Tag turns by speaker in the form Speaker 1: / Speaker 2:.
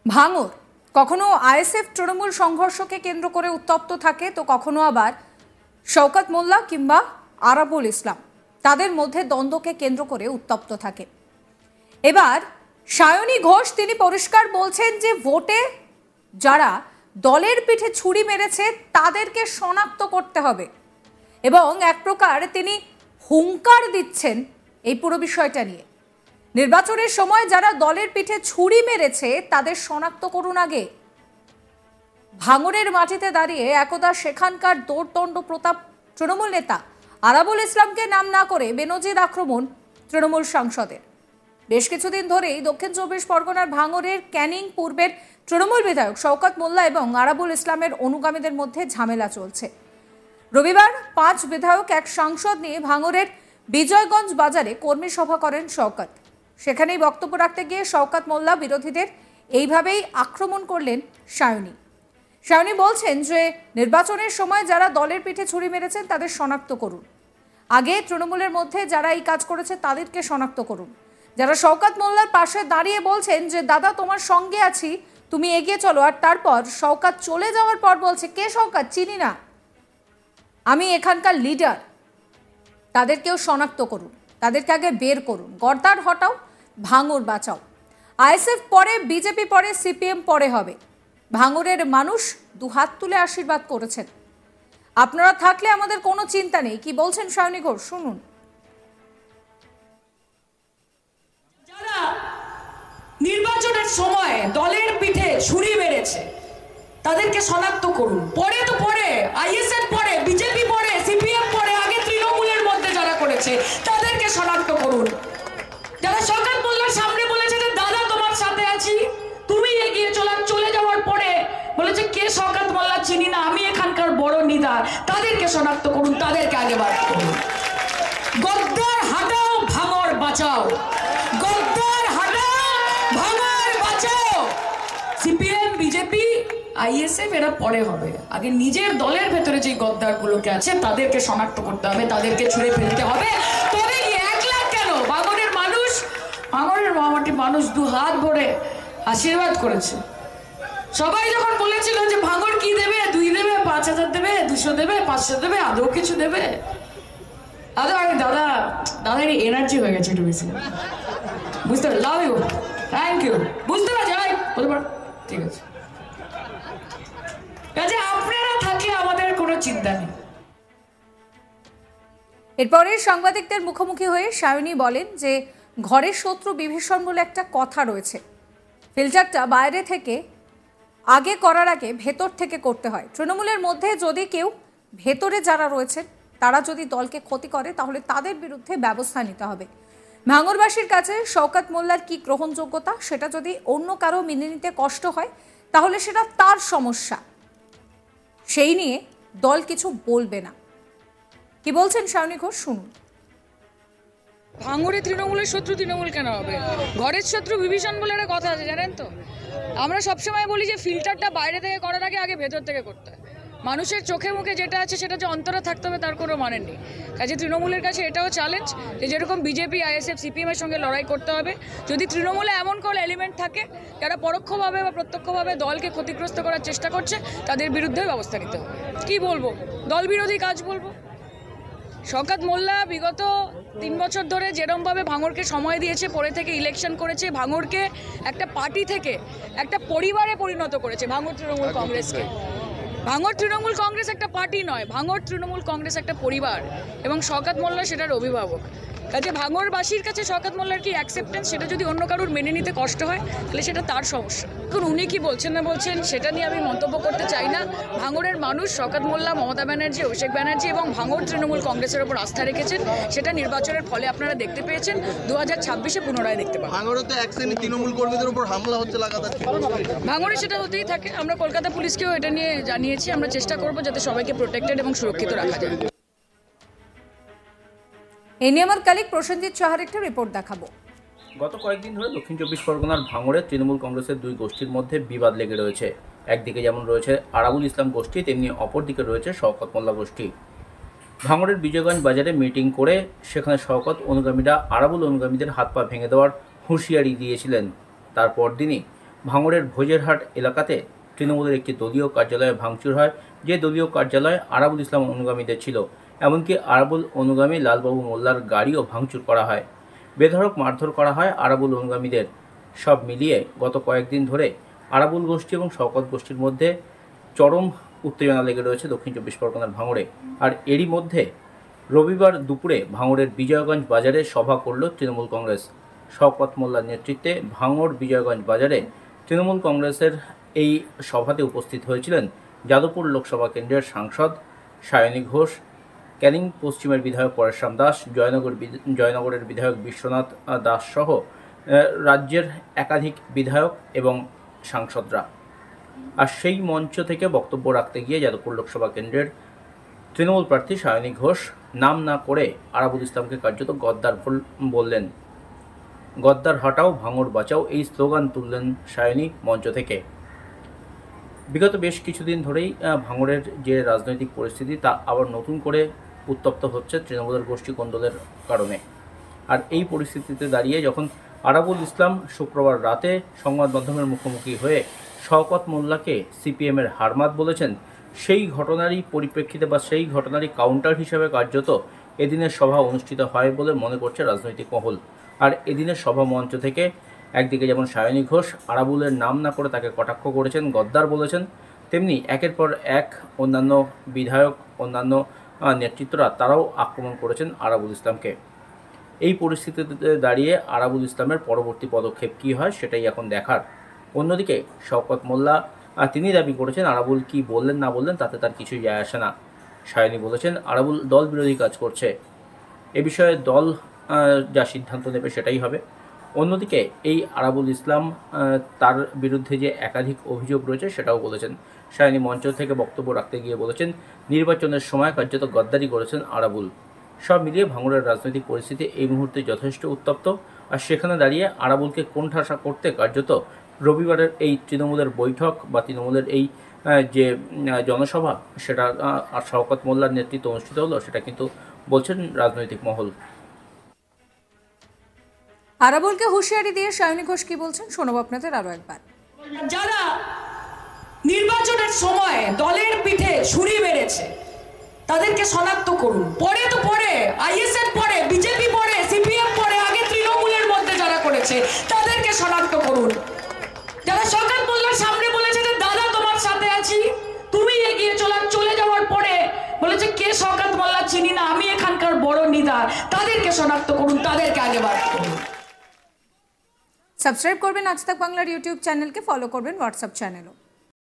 Speaker 1: ভাঙর কখনো আইএসএফ তৃণমূল সংঘর্ষকে কেন্দ্র করে উত্তপ্ত থাকে, তো কখনো আবার শওকত মোল্লা কিংবা আরাবুল ইসলাম তাদের মধ্যে দ্বন্দ্বকে কেন্দ্র করে উত্তপ্ত থাকে। এবার সায়নী ঘোষ তিনি পরিষ্কার বলছেন যে ভোটে যারা দলের পিঠে ছুরি মেরেছে তাদেরকে শনাক্ত করতে হবে এবং এক প্রকার তিনি হুঙ্কার দিচ্ছেন এই পুরো বিষয়টা নিয়ে। নির্বাচনের সময় যারা দলের পিঠে ছুরি মেরেছে তাদের শনাক্ত করুন আগে। ভাঙড়ের মাটিতে দাঁড়িয়ে একদা সেখানকার দৌড়দণ্ড প্রতাপ তৃণমূল নেতা আরাবুল ইসলামকে নাম না করে বেনজির আক্রমণ তৃণমূল সাংসদের। বেশ কিছুদিন ধরেই দক্ষিণ চব্বিশ পরগনার ভাঙড়ের ক্যানিং পূর্বের তৃণমূল বিধায়ক শওকত মোল্লা এবং আরাবুল ইসলামের অনুগামীদের মধ্যে ঝামেলা চলছে। রবিবার 5 বিধায়ক এক সাংসদ নিয়ে ভাঙড়ের বিজয়গঞ্জ বাজারে কর্মী সভা করেন শওকত। সেখানেই বক্তব্য রাখতে গিয়ে শওকত মোল্লা বিরোধীদের এইভাবেই আক্রমণ করলেন সায়নী। সায়নী বলছেন যে নির্বাচনের সময় যারা দলের পিঠে ছুরি মেরেছেন তাদের শনাক্ত করুন আগে। তৃণমূলের মধ্যে যারা এই কাজ করেছে তাদেরকে শনাক্ত করুন। যারা শওকত মোল্লার পাশে দাঁড়িয়ে বলছেন যে দাদা তোমার সঙ্গে আছি, তুমি এগিয়ে চলো, আর তারপর শওকত চলে যাওয়ার পর বলছে কে শওকত, চিনি না, আমি এখানকার লিডার, তাদেরকেও শনাক্ত করুন, তাদেরকে আগে বের করুন, গর্দার হটাও, ভাঙড় বাঁচাও। আইএসএফ পরে, বিজেপি পরে, সিপিএম পরে হবে। ভাঙড়ের মানুষ দুহাত তুলে আশীর্বাদ করেছেন। আপনারা থাকলে আমাদের কোনো চিন্তা নেই। কি বলছেন সায়নী ঘোষ, শুনুন।
Speaker 2: যারা নির্বাচনের সময় দলের পিঠে ছুরি মেরেছে তাদেরকে শনাক্ত করুন। পরে তো পরে আইএসএফ পরে, বিজেপি পরে, সিপিএম পরে, আগে তৃণমূলের মধ্যে যারা করেছে তাদেরকে শনাক্ত করুন। যারা শওকত মোল্লার সামনে বলেছে যে দাদা তোমার সাথে আছি, তুমি এগিয়ে চলে যাওয়ার পরে বলেছে কে শওকত মোল্লা, চিনি না, আমি এখানকার বড় নেতা, তাদেরকে শনাক্ত করুন, তাদেরকে আগে বার করুন। গদ্দার হাটাও, ভাঙড় বাঁচাও। গদ্দার হাটাও, ভাঙড় বাঁচাও। সিপিএম, বিজেপি, আইএসএফ এরা পরে হবে। আগে নিজের দলের ভেতরে যে গদ্দারগুলোকে আছে তাদেরকে শনাক্ত করতে হবে, তাদেরকে ছুঁড়ে ফেলতে হবে। তবে কি 1 লাখ কেন, ভাঙড়ের মানুষ, ভাঙড়ের মামাটি মানুষ দু হাত ভরে আশীর্বাদ করেছে। সবাই যখন বলেছিল যে ভাঙড় কি দেবে, 2 দেবে, 5000 দেবে, 200 দেবে, 500 দেবে, আদৌ কিছু দেবে? আদৌ আরে দাদার এনার্জি হয়ে গেছে একটু বেশি, বুঝতে পার? লাভ ইউ, থ্যাংক ইউ, বুঝতে পারছি ভাই, বলতে পার, ঠিক আছে। কাজে আপনারা থাকলে আমাদের কোনো চিন্তা নেই।
Speaker 1: এরপরে সাংবাদিকদের মুখোমুখি হয়ে সায়নী বলেন যে ঘরের শত্রু বিভীষণ বলে একটা কথা রয়েছে, ফিল্টারটা বাইরে থেকে আগে করার আগে ভেতর থেকে করতে হয়। তৃণমূলের মধ্যে যদি কেউ ভেতরে যারা রয়েছেন তারা যদি দলকে ক্ষতি করে তাহলে তাদের বিরুদ্ধে ব্যবস্থা নিতে হবে। ভাঙড়বাসীর কাছে শওকত মোল্লার কি গ্রহণযোগ্যতা সেটা যদি অন্য কারো মেনে নিতে কষ্ট হয় তাহলে সেটা তার সমস্যা, সেই নিয়ে দল কিছু বলবে না। কি বলছেন সায়নী ঘোষ, শুনুন।
Speaker 3: ভাঙড়ে তৃণমূলের শত্রু তৃণমূল কেন হবে? ঘরের শত্রু বিভীষণ বলে একটা কথা আছে, জানেন তো? আমরা সবসময় বলি যে ফিল্টারটা বাইরে থেকে করার আগে আগে ভেতর থেকে করতে হয়। মানুষের চোখে মুখে যেটা আছে সেটা যে অন্তরে থাকতে হবে তার কোনো মানে নেই। কাজে তৃণমূলের কাছে এটাও চ্যালেঞ্জ যে যেরকম বিজেপি, আইএসএফ, সিপিএমের সঙ্গে লড়াই করতে হবে। যদি তৃণমূলে এমন কোনো এলিমেন্ট থাকে যারা পরোক্ষভাবে বা প্রত্যক্ষভাবে দলকে ক্ষতিগ্রস্ত করার চেষ্টা করছে তাদের বিরুদ্ধেও ব্যবস্থা নিতে হবে। কি বলবো, দল বিরোধী কাজ বলবো। শওকত মোল্লা বিগত 3 বছর ধরে যেরমভাবে ভাঙড়কে সময় দিয়েছে, পরে থেকে ইলেকশন করেছে, ভাঙড়কে একটা পার্টি থেকে একটা পরিবারে পরিণত করেছে ভাঙড় তৃণমূল কংগ্রেসকে। ভাঙড় তৃণমূল কংগ্রেস একটা পার্টি নয়, ভাঙড় তৃণমূল কংগ্রেস একটা পরিবার এবং শওকত মোল্লা সেটার অভিভাবক। কাজে ভাঙড়বাসীর কাছে শওকত মোল্লার কি অ্যাকসেপ্টেন্স সেটা যদি অন্য কারোর মেনে নিতে কষ্ট হয় তাহলে সেটা তার সমস্যা। এখন উনি কি বলছেন না বলছেন সেটা নিয়ে আমি মন্তব্য করতে চাই না। ভাঙড়ের মানুষ শওকত মোল্লা, মমতা ব্যানার্জি, অভিষেক ব্যানার্জি এবং ভাঙড় তৃণমূল কংগ্রেসের উপর আস্থা রেখেছেন, সেটা নির্বাচনের ফলে আপনারা দেখতে পেয়েছেন, 2026-এ পুনরায় দেখতে পাবেন।
Speaker 4: ভাঙড়ে তো এক শ্রেণীর তৃণমূল কর্মীদের উপর হামলা হচ্ছে লাগাতার।
Speaker 3: ভাঙড়ে সেটা হতেই থাকে। আমরা কলকাতা পুলিশকেও এটা নিয়ে জানিয়েছি, আমরা চেষ্টা করব যাতে সবাইকে প্রোটেক্টেড এবং সুরক্ষিত রাখা যায়।
Speaker 1: এই নিয়ে আমার কালিক প্রসেনজিৎ সাহার একটা রিপোর্ট দেখাবো।
Speaker 5: গত কয়েকদিন ধরে দক্ষিণ চব্বিশ পরগনার ভাঙড়ে তৃণমূল কংগ্রেসের 2 গোষ্ঠীর মধ্যে বিবাদ লেগে রয়েছে। একদিকে যেমন রয়েছে আরাবুল ইসলাম গোষ্ঠী, তেমনি অপরদিকে রয়েছে শওকত মোল্লা গোষ্ঠী। ভাঙড়ের বিজয়গঞ্জ বাজারে মিটিং করে সেখানে শওকত অনুগামীরা আরাবুল অনুগামীদের হাত পা ভেঙে দেওয়ার হুঁশিয়ারি দিয়েছিলেন। তারপর দিনই ভাঙড়ের ভোজেরহাট এলাকাতে তৃণমূলের একটি দলীয় কার্যালয়ে ভাঙচুর হয়, যে দলীয় কার্যালয় আরাবুল ইসলাম অনুগামীদের ছিল। এমনকি আরাবুল অনুগামী লালবাবু মোল্লার গাড়িও ভাঙচুর করা হয়, বেধড়ক মারধর করা হয় আরাবুল অনুগামীদের। সব মিলিয়ে গত কয়েকদিন ধরে আরাবুল গোষ্ঠী এবং শওকত গোষ্ঠীর মধ্যে চরম উত্তেজনা লেগে রয়েছে দক্ষিণ চব্বিশ পরগনার ভাঙড়ে। আর এরই মধ্যে রবিবার দুপুরে ভাঙড়ের বিজয়গঞ্জ বাজারে সভা করল তৃণমূল কংগ্রেস। শওকত মোল্লার নেতৃত্বে ভাঙড় বিজয়গঞ্জ বাজারে তৃণমূল কংগ্রেসের এই সভাতে উপস্থিত হয়েছিলেন যাদবপুর লোকসভা কেন্দ্রের সাংসদ সায়নী ঘোষ, ক্যানিং পশ্চিমের বিধায়ক পরেশরাম দাস, জয়নগরের বিধায়ক বিশ্বনাথ দাস সহ রাজ্যের একাধিক বিধায়ক এবং সাংসদরা। আর সেই মঞ্চ থেকে বক্তব্য রাখতে গিয়ে যাদবপুর লোকসভা কেন্দ্রের তৃণমূল প্রার্থী সায়নী ঘোষ নাম না করে আরাবুল ইসলামকে কার্যত গদ্দার বললেন। গদ্দার হটাও ভাঙড় বাঁচাও এই স্লোগান তুললেন সায়নী মঞ্চ থেকে। বিগত বেশ কিছুদিন ধরেই ভাঙড়ের যে রাজনৈতিক পরিস্থিতি তা আবার নতুন করে উত্তপ্ত হচ্ছে তৃণমূলের গোষ্ঠী কোন্দলের কারণে। আর এই পরিস্থিতিতে দাঁড়িয়ে যখন আরাবুল ইসলাম শুক্রবার রাতে সংবাদ মাধ্যমের মুখোমুখি হয়ে শওকত মোল্লাকে সিপিএমের হারমাত বলেছেন, সেই ঘটনারই পরিপ্রেক্ষিতে বা সেই ঘটনারই কাউন্টার হিসেবে কার্যত এদিনের সভা অনুষ্ঠিত হয় বলে মনে করছে রাজনৈতিক মহল। আর এদিনের সভা মঞ্চ থেকে একদিকে যেমন সায়নী ঘোষ আরাবুলের নাম না করে তাকে কটাক্ষ করেছেন, গদ্দার বলেছেন, তেমনি একের পর এক অন্যান্য বিধায়ক, অন্যান্য নেতৃত্বরা তারাও আক্রমণ করেছেন আরাবুল ইসলামকে। এই পরিস্থিতিতে দাঁড়িয়ে আরাবুল ইসলামের পরবর্তী পদক্ষেপ কী হয় সেটাই এখন দেখার। অন্যদিকে শওকত মোল্লা তিনি দাবি করেছেন আরাবুল কি বললেন না বললেন তাতে তার কিছুই যায় আসে না। সায়নী বলেছেন আরাবুল দল বিরোধী কাজ করছে, এ বিষয়ে দল যা সিদ্ধান্ত নেবে সেটাই হবে। অন্যদিকে এই আরাবুল ইসলাম তার বিরুদ্ধে যে একাধিক অভিযোগ রয়েছে সেটাও বলেছেন। সায়নী মঞ্চ থেকে বক্তব্য রাখতে গিয়ে বলেছেন নির্বাচনের সময় কার্যত গদ্দারি করেছেন আরাবুল। সব মিলিয়ে ভাঙড়ের রাজনৈতিক পরিস্থিতি এই মুহূর্তে যথেষ্ট উত্তপ্ত। আর সেখানে দাঁড়িয়ে আরাবুলকে কোণঠাসা করতে কার্যত রবিবারের এই তৃণমূলের বৈঠক বা তৃণমূলের এই যে জনসভা সেটা আর শওকত মোল্লার নেতৃত্বে অনুষ্ঠিত হলো সেটা কিন্তু বলছেন রাজনৈতিক মহল।
Speaker 1: আরাবুলকে হুঁশিয়ারি দিয়ে সায়নী ঘোষ কি বলছেন শোনাবো আপনাদের আরো একবার।
Speaker 2: যারা নির্বাচনের সময় দলের পিঠে ছুরি মেরেছে তাদেরকে শনাক্ত করুন। পরে তো পরে আইএসএফ পরে, বিজেপি পরে, সিপিএম পরে, আগে তৃণমূলের মধ্যে যারা করেছে তাদেরকে শনাক্ত করুন। যারা শওকত মোল্লার সামনে বলেছে যে দাদা তোমার সাথে আছি, তুমি এগিয়ে চলে যাওয়ার পরে বলেছে কে শওকত মোল্লা চিনি না, আমি এখানকার বড় নেতা, তাদেরকে শনাক্ত করুন, তাদেরকে আগে বার করুন।
Speaker 1: সাবস্ক্রাইব করবেন আজ তাক বাংলার ইউটিউব চ্যানেলকে, ফলো করবেন হোয়াটসঅ্যাপ চ্যানেলও।